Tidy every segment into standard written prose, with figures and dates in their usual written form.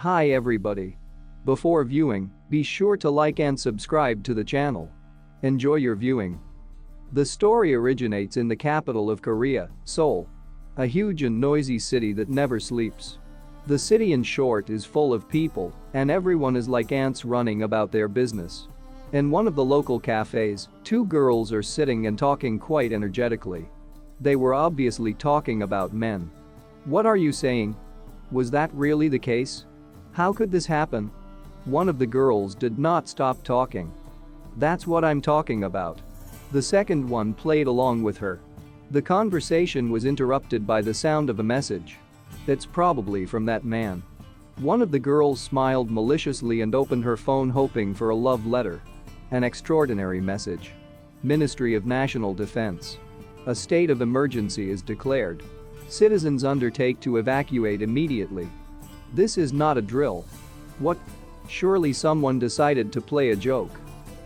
Hi everybody. Before viewing, be sure to like and subscribe to the channel. Enjoy your viewing. The story originates in the capital of Korea, Seoul. A huge and noisy city that never sleeps. The city, in short, is full of people, and everyone is like ants running about their business. In one of the local cafes, two girls are sitting and talking quite energetically. They were obviously talking about men. What are you saying? Was that really the case? How could this happen? One of the girls did not stop talking. That's what I'm talking about. The second one played along with her. The conversation was interrupted by the sound of a message. It's probably from that man. One of the girls smiled maliciously and opened her phone, hoping for a love letter. An extraordinary message. Ministry of National Defense. A state of emergency is declared. Citizens undertake to evacuate immediately. This is not a drill. What? Surely someone decided to play a joke.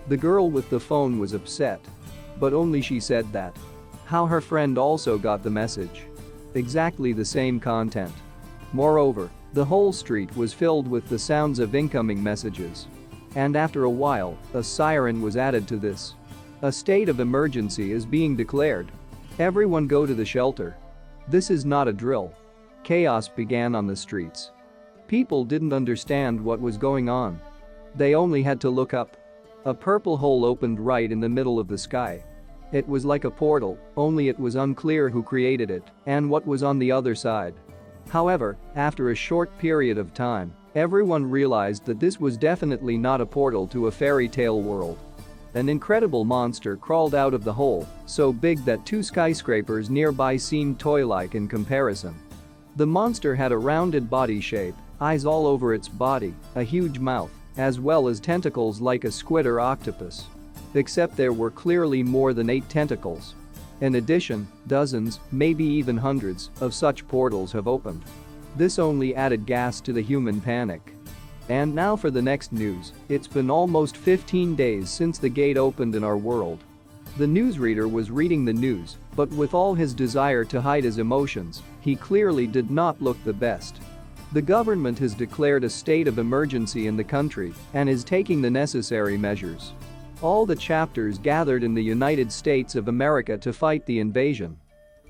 The girl with the phone was upset. But only she said that. How her friend also got the message. Exactly the same content. Moreover, the whole street was filled with the sounds of incoming messages. And after a while, a siren was added to this. A state of emergency is being declared. Everyone go to the shelter. This is not a drill. Chaos began on the streets. People didn't understand what was going on. They only had to look up. A purple hole opened right in the middle of the sky. It was like a portal, only it was unclear who created it and what was on the other side. However, after a short period of time, everyone realized that this was definitely not a portal to a fairy tale world. An incredible monster crawled out of the hole, so big that two skyscrapers nearby seemed toy-like in comparison. The monster had a rounded body shape, eyes all over its body, a huge mouth, as well as tentacles like a squid or octopus. Except there were clearly more than 8 tentacles. In addition, dozens, maybe even hundreds, of such portals have opened. This only added gas to the human panic. And now for the next news. It's been almost 15 days since the gate opened in our world. The newsreader was reading the news, but with all his desire to hide his emotions, he clearly did not look the best. The government has declared a state of emergency in the country and is taking the necessary measures. All the chapters gathered in the United States of America to fight the invasion.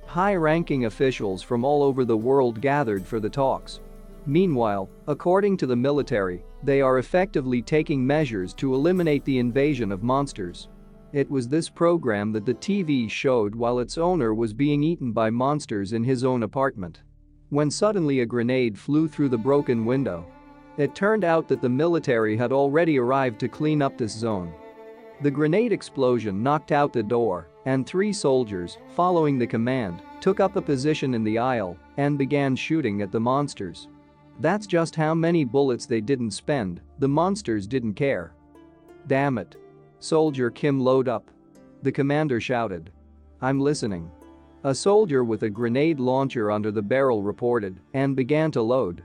High-ranking officials from all over the world gathered for the talks. Meanwhile, according to the military, they are effectively taking measures to eliminate the invasion of monsters. It was this program that the TV showed while its owner was being eaten by monsters in his own apartment. When suddenly a grenade flew through the broken window. It turned out that the military had already arrived to clean up this zone. The grenade explosion knocked out the door, and 3 soldiers, following the command, took up a position in the aisle and began shooting at the monsters. That's just how many bullets they didn't spend, the monsters didn't care. Damn it. Soldier Kim, load up. The commander shouted. I'm listening. A soldier with a grenade launcher under the barrel reported and began to load.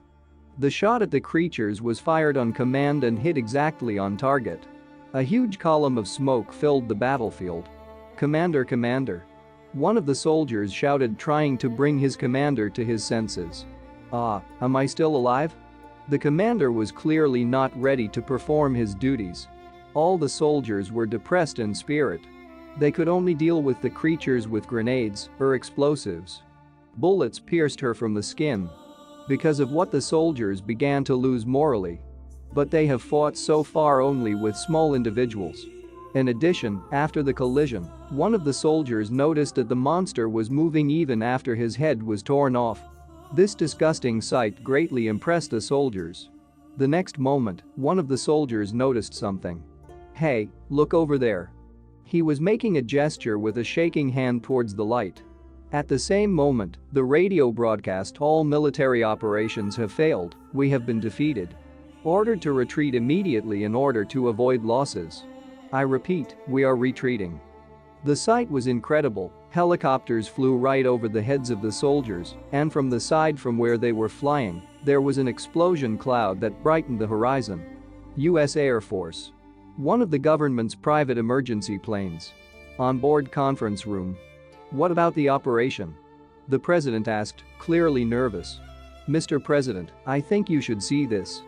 The shot at the creatures was fired on command and hit exactly on target. A huge column of smoke filled the battlefield. Commander. One of the soldiers shouted, trying to bring his commander to his senses. Am I still alive? The commander was clearly not ready to perform his duties. All the soldiers were depressed in spirit. They could only deal with the creatures with grenades or explosives. Bullets pierced her from the skin. Because of what, the soldiers began to lose morally. But they have fought so far only with small individuals. In addition, after the collision, one of the soldiers noticed that the monster was moving even after his head was torn off. This disgusting sight greatly impressed the soldiers. The next moment, one of the soldiers noticed something. Hey, look over there. He was making a gesture with a shaking hand towards the light. At the same moment, the radio broadcast, all military operations have failed, we have been defeated. Ordered to retreat immediately in order to avoid losses. I repeat, we are retreating. The sight was incredible. Helicopters flew right over the heads of the soldiers, and from the side from where they were flying, there was an explosion cloud that brightened the horizon. U.S. Air Force. One of the government's private emergency planes. On board conference room. What about the operation? The president asked, clearly nervous. "Mr. President, I think you should see this.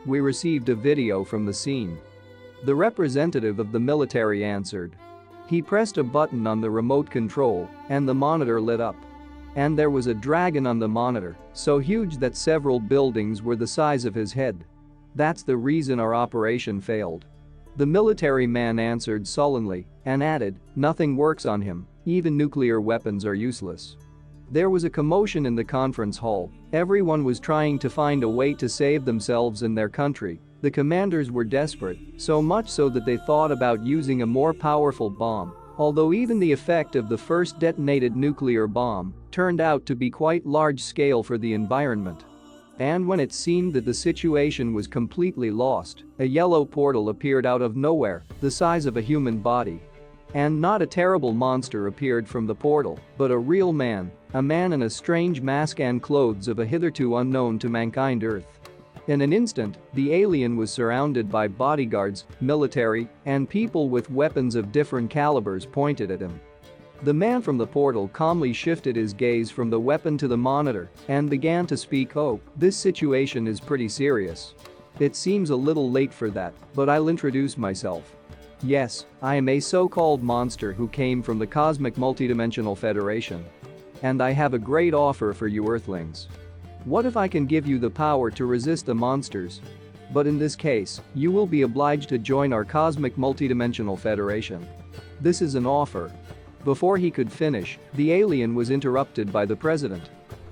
We received a video from the scene." The representative of the military answered. He pressed a button on the remote control, and the monitor lit up. And there was a dragon on the monitor, so huge that several buildings were the size of his head. "That's the reason our operation failed." The military man answered sullenly and added, "Nothing works on him, even nuclear weapons are useless." There was a commotion in the conference hall. Everyone was trying to find a way to save themselves and their country. The commanders were desperate, so much so that they thought about using a more powerful bomb, although even the effect of the first detonated nuclear bomb turned out to be quite large-scale for the environment. And when it seemed that the situation was completely lost, a yellow portal appeared out of nowhere, the size of a human body. And not a terrible monster appeared from the portal, but a real man, a man in a strange mask and clothes of a hitherto unknown to mankind Earth. In an instant, the alien was surrounded by bodyguards, military, and people with weapons of different calibers pointed at him. The man from the portal calmly shifted his gaze from the weapon to the monitor and began to speak. "Oh, this situation is pretty serious. It seems a little late for that, but I'll introduce myself. Yes, I am a so-called monster who came from the Cosmic Multidimensional Federation. And I have a great offer for you Earthlings. What if I can give you the power to resist the monsters? But in this case, you will be obliged to join our Cosmic Multidimensional Federation. This is an offer." Before he could finish, the alien was interrupted by the president.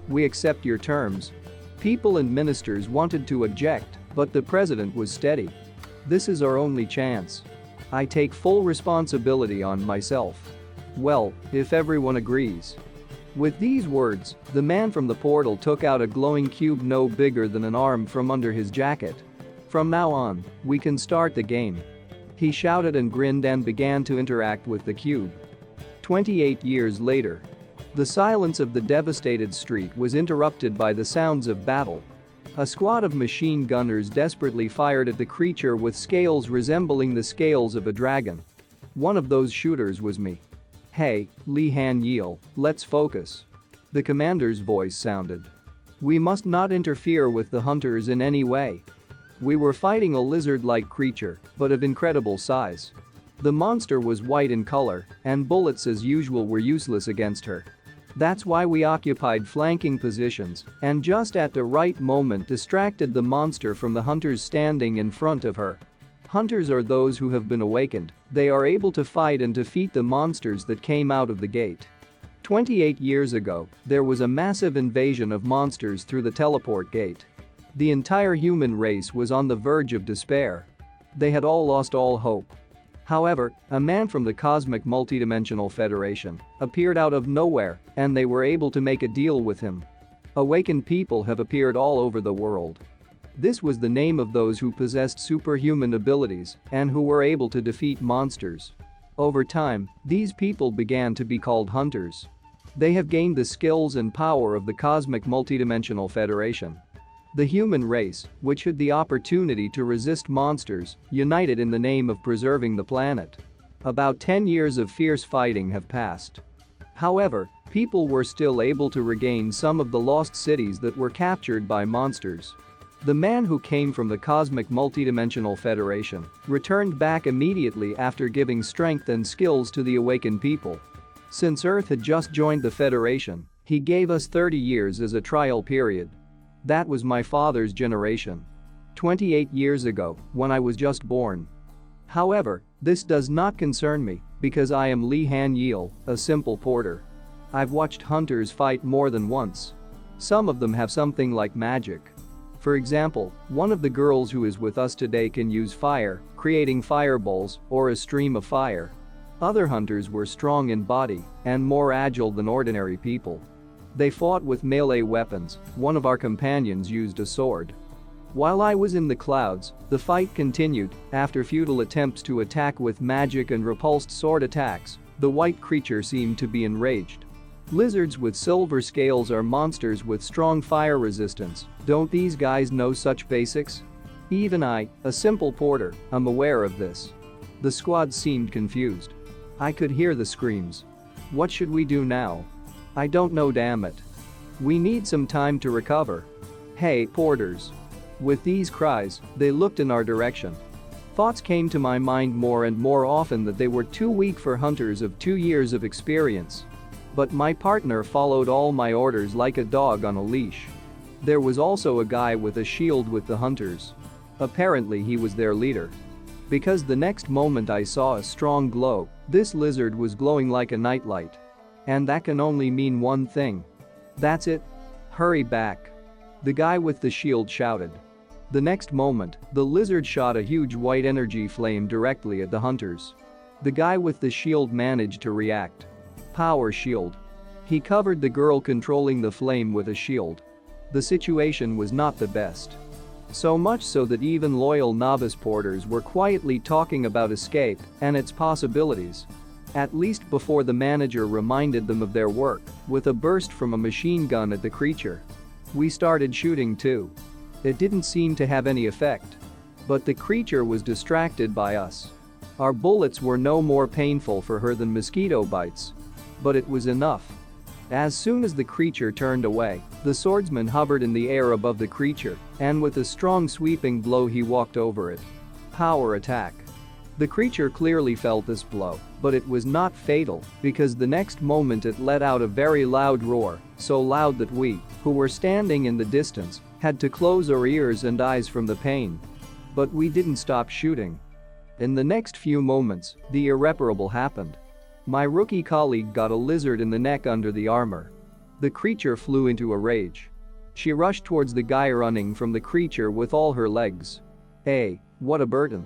"We accept your terms." People and ministers wanted to object, but the president was steady. "This is our only chance. I take full responsibility on myself. Well, if everyone agrees." With these words, the man from the portal took out a glowing cube no bigger than an arm from under his jacket. "From now on, we can start the game." He shouted and grinned and began to interact with the cube. 28 years later. The silence of the devastated street was interrupted by the sounds of battle. A squad of machine gunners desperately fired at the creature with scales resembling the scales of a dragon. One of those shooters was me. "Hey, Haniel, let's focus." The commander's voice sounded. "We must not interfere with the hunters in any way." We were fighting a lizard-like creature, but of incredible size. The monster was white in color, and bullets as usual were useless against her. That's why we occupied flanking positions and just at the right moment distracted the monster from the hunters standing in front of her. Hunters are those who have been awakened. They are able to fight and defeat the monsters that came out of the gate. 28 years ago, there was a massive invasion of monsters through the teleport gate. The entire human race was on the verge of despair. They had all lost all hope. However, a man from the Cosmic Multidimensional Federation appeared out of nowhere, and they were able to make a deal with him. Awakened people have appeared all over the world. This was the name of those who possessed superhuman abilities and who were able to defeat monsters. Over time, these people began to be called hunters. They have gained the skills and power of the Cosmic Multidimensional Federation. The human race, which had the opportunity to resist monsters, united in the name of preserving the planet. About 10 years of fierce fighting have passed. However, people were still able to regain some of the lost cities that were captured by monsters. The man who came from the Cosmic Multidimensional Federation returned back immediately after giving strength and skills to the awakened people. Since Earth had just joined the Federation, he gave us 30 years as a trial period. That was my father's generation. 28 years ago, when I was just born. However, this does not concern me, because I am Haniel, a simple porter. I've watched hunters fight more than once. Some of them have something like magic. For example, one of the girls who is with us today can use fire, creating fireballs, or a stream of fire. Other hunters were strong in body and more agile than ordinary people. They fought with melee weapons. One of our companions used a sword. While I was in the clouds, the fight continued. After futile attempts to attack with magic and repulsed sword attacks, the white creature seemed to be enraged. Lizards with silver scales are monsters with strong fire resistance. Don't these guys know such basics? Even I, a simple porter, am aware of this. The squad seemed confused. I could hear the screams. What should we do now? I don't know, damn it. We need some time to recover. Hey, porters. With these cries, they looked in our direction. Thoughts came to my mind more and more often that they were too weak for hunters of 2 years of experience. But my partner followed all my orders like a dog on a leash. There was also a guy with a shield with the hunters. Apparently he was their leader. Because the next moment I saw a strong glow, this lizard was glowing like a nightlight. And that can only mean one thing. That's it. Hurry back. The guy with the shield shouted. The next moment, the lizard shot a huge white energy flame directly at the hunters. The guy with the shield managed to react. Power shield. He covered the girl controlling the flame with a shield. The situation was not the best. So much so that even loyal novice porters were quietly talking about escape and its possibilities. At least before the manager reminded them of their work with a burst from a machine gun at the creature. We started shooting too. It didn't seem to have any effect. But the creature was distracted by us. Our bullets were no more painful for her than mosquito bites. But it was enough. As soon as the creature turned away, the swordsman hovered in the air above the creature, and with a strong sweeping blow he walked over it. Power attack. The creature clearly felt this blow, but it was not fatal because the next moment it let out a very loud roar, so loud that we, who were standing in the distance, had to close our ears and eyes from the pain. But we didn't stop shooting. In the next few moments, the irreparable happened. My rookie colleague got a lizard in the neck under the armor. The creature flew into a rage. She rushed towards the guy running from the creature with all her legs. Hey, what a burden.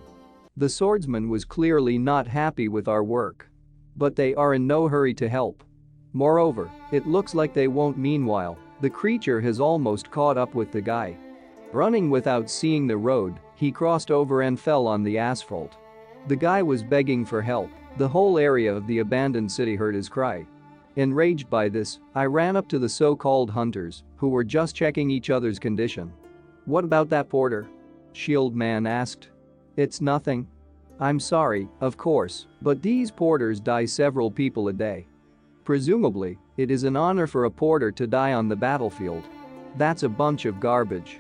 The swordsman was clearly not happy with our work. But they are in no hurry to help. Moreover, it looks like they won't. Meanwhile, the creature has almost caught up with the guy. Running without seeing the road, he crossed over and fell on the asphalt. The guy was begging for help. The whole area of the abandoned city heard his cry. Enraged by this, I ran up to the so-called hunters, who were just checking each other's condition. What about that porter? Shield man asked. It's nothing. I'm sorry, of course, but these porters die several people a day. Presumably, it is an honor for a porter to die on the battlefield. That's a bunch of garbage.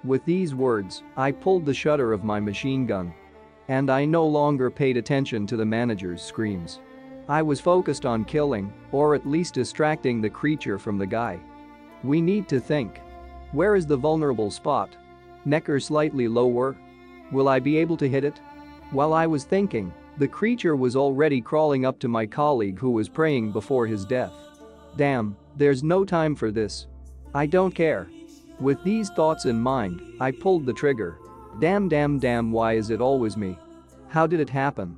With these words, I pulled the shutter of my machine gun. And I no longer paid attention to the manager's screams. I was focused on killing, or at least distracting the creature from the guy. We need to think. Where is the vulnerable spot? Neck or slightly lower? Will I be able to hit it? While I was thinking, the creature was already crawling up to my colleague who was praying before his death. Damn, there's no time for this. I don't care. With these thoughts in mind, I pulled the trigger. Damn, why is it always me? How did it happen?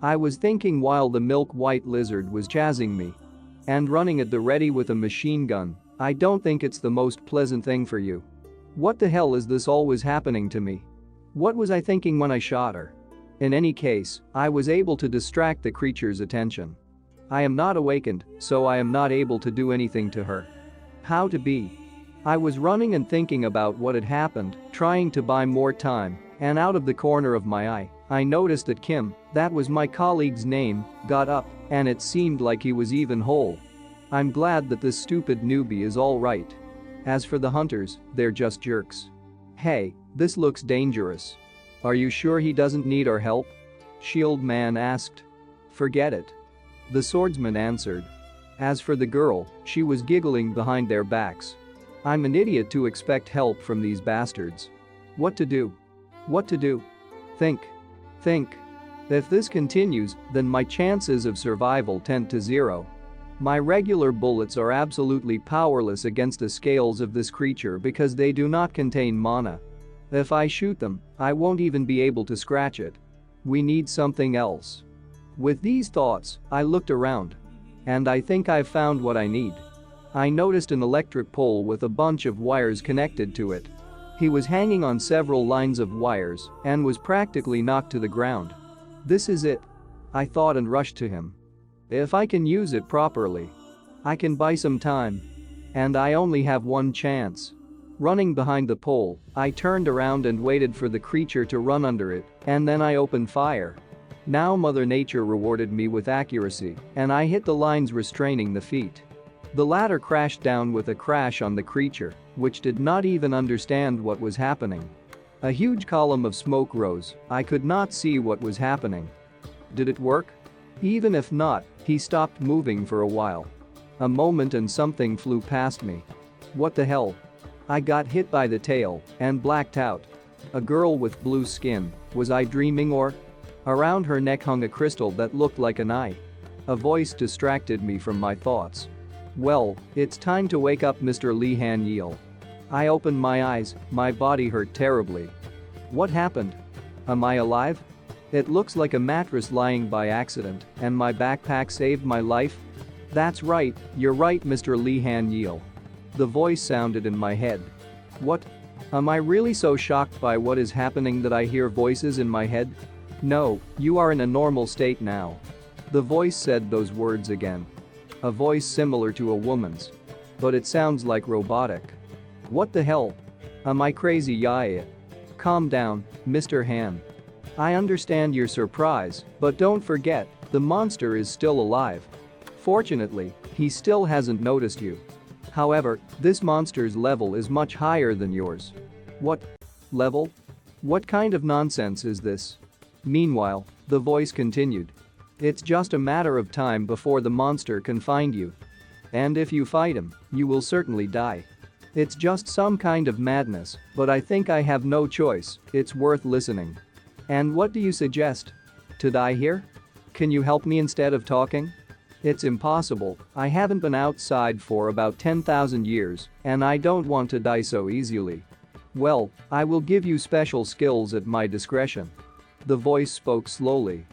I was thinking while the milk-white lizard was chasing me. And running at the ready with a machine gun. I don't think it's the most pleasant thing for you. What the hell is this always happening to me? What was I thinking when I shot her? In any case, I was able to distract the creature's attention. I am not awakened, so I am not able to do anything to her. How to be? I was running and thinking about what had happened, trying to buy more time, and out of the corner of my eye, I noticed that Kim, that was my colleague's name, got up, and it seemed like he was even whole. I'm glad that this stupid newbie is all right. As for the hunters, they're just jerks. Hey, this looks dangerous. Are you sure he doesn't need our help? Shield man asked. Forget it. The swordsman answered. As for the girl, she was giggling behind their backs. I'm an idiot to expect help from these bastards. What to do? What to do? Think. If this continues, then my chances of survival tend to zero. My regular bullets are absolutely powerless against the scales of this creature because they do not contain mana. If I shoot them, I won't even be able to scratch it. We need something else. With these thoughts, I looked around. And I think I've found what I need. I noticed an electric pole with a bunch of wires connected to it. He was hanging on several lines of wires and was practically knocked to the ground. This is it. I thought and rushed to him. If I can use it properly, I can buy some time. And I only have one chance. Running behind the pole, I turned around and waited for the creature to run under it, and then I opened fire. Now Mother Nature rewarded me with accuracy, and I hit the lines restraining the feet. The ladder crashed down with a crash on the creature, which did not even understand what was happening. A huge column of smoke rose. I could not see what was happening. Did it work? Even if not, he stopped moving for a while. A moment and something flew past me. What the hell? I got hit by the tail and blacked out. A girl with blue skin, was I dreaming or? Around her neck hung a crystal that looked like an eye. A voice distracted me from my thoughts. Well, it's time to wake up, Mr. Haniel. I opened my eyes, my body hurt terribly. What happened? Am I alive? It looks like a mattress lying by accident, and my backpack saved my life? That's right, you're right, Mr. Haniel. The voice sounded in my head. What? Am I really so shocked by what is happening that I hear voices in my head? No, you are in a normal state now. The voice said those words again. A voice similar to a woman's. But it sounds like robotic. What the hell? Am I crazy? Yeah. Calm down, Mr. Han. I understand your surprise, but don't forget, the monster is still alive. Fortunately, he still hasn't noticed you. However, this monster's level is much higher than yours. What? Level? What kind of nonsense is this? Meanwhile, the voice continued. It's just a matter of time before the monster can find you. And if you fight him, you will certainly die. It's just some kind of madness, but I think I have no choice, it's worth listening. And what do you suggest? To die here? Can you help me instead of talking? It's impossible, I haven't been outside for about 10,000 years, and I don't want to die so easily. Well, I will give you special skills at my discretion. The voice spoke slowly.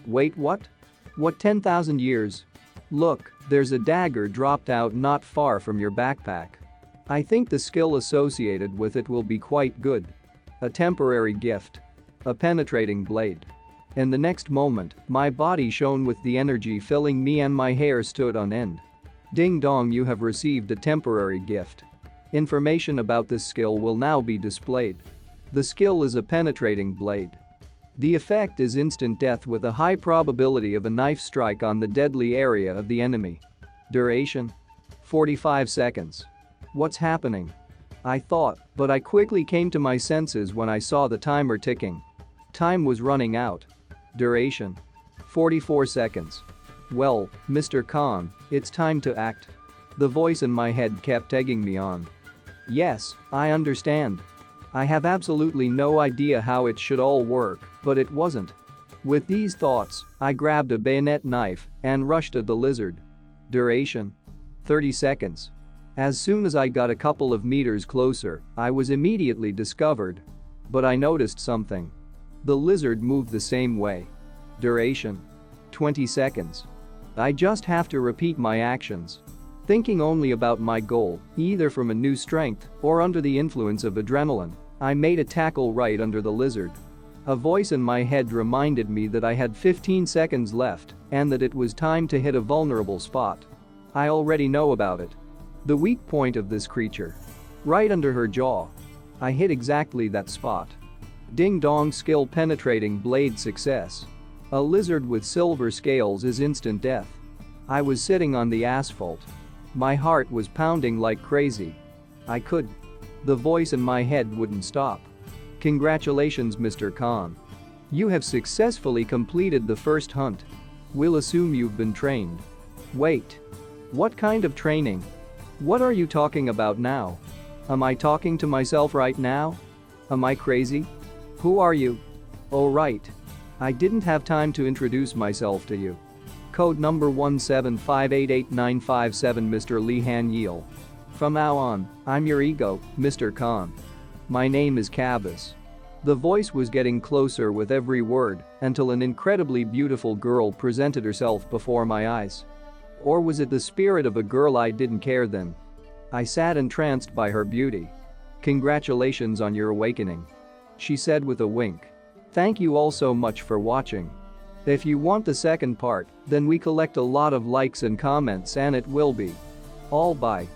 Wait, what? What 10,000 years? Look, there's a dagger dropped out not far from your backpack. I think the skill associated with it will be quite good. A temporary gift. A penetrating blade. In the next moment, my body shone with the energy filling me and my hair stood on end. Ding dong, you have received a temporary gift. Information about this skill will now be displayed. The skill is a penetrating blade. The effect is instant death with a high probability of a knife strike on the deadly area of the enemy. Duration? 45 seconds. What's happening? I thought, but I quickly came to my senses when I saw the timer ticking. Time was running out. Duration? 44 seconds. Well, Mr. Khan, it's time to act. The voice in my head kept egging me on. Yes, I understand. I have absolutely no idea how it should all work, but it wasn't. With these thoughts, I grabbed a bayonet knife and rushed at the lizard. Duration? 30 seconds. As soon as I got a couple of meters closer, I was immediately discovered. But I noticed something. The lizard moved the same way. Duration? 20 seconds. I just have to repeat my actions. Thinking only about my goal, either from a new strength or under the influence of adrenaline, I made a tackle right under the lizard. A voice in my head reminded me that I had 15 seconds left and that it was time to hit a vulnerable spot. I already know about it. The weak point of this creature. Right under her jaw. I hit exactly that spot. Ding dong, skill penetrating blade success. A lizard with silver scales is instant death. I was sitting on the asphalt. My heart was pounding like crazy. I could. The voice in my head wouldn't stop. Congratulations, Mr. Khan. You have successfully completed the first hunt. We'll assume you've been trained. Wait. What kind of training? What are you talking about now? Am I talking to myself right now? Am I crazy? Who are you? Oh right. I didn't have time to introduce myself to you. Code number 175888957, Mr. Haniel. From now on, I'm your ego, Mr. Khan. My name is Cabas. The voice was getting closer with every word until an incredibly beautiful girl presented herself before my eyes. Or was it the spirit of a girl I didn't care then? I sat entranced by her beauty. Congratulations on your awakening. She said with a wink. Thank you all so much for watching. If you want the second part, then we collect a lot of likes and comments and it will be. All bye.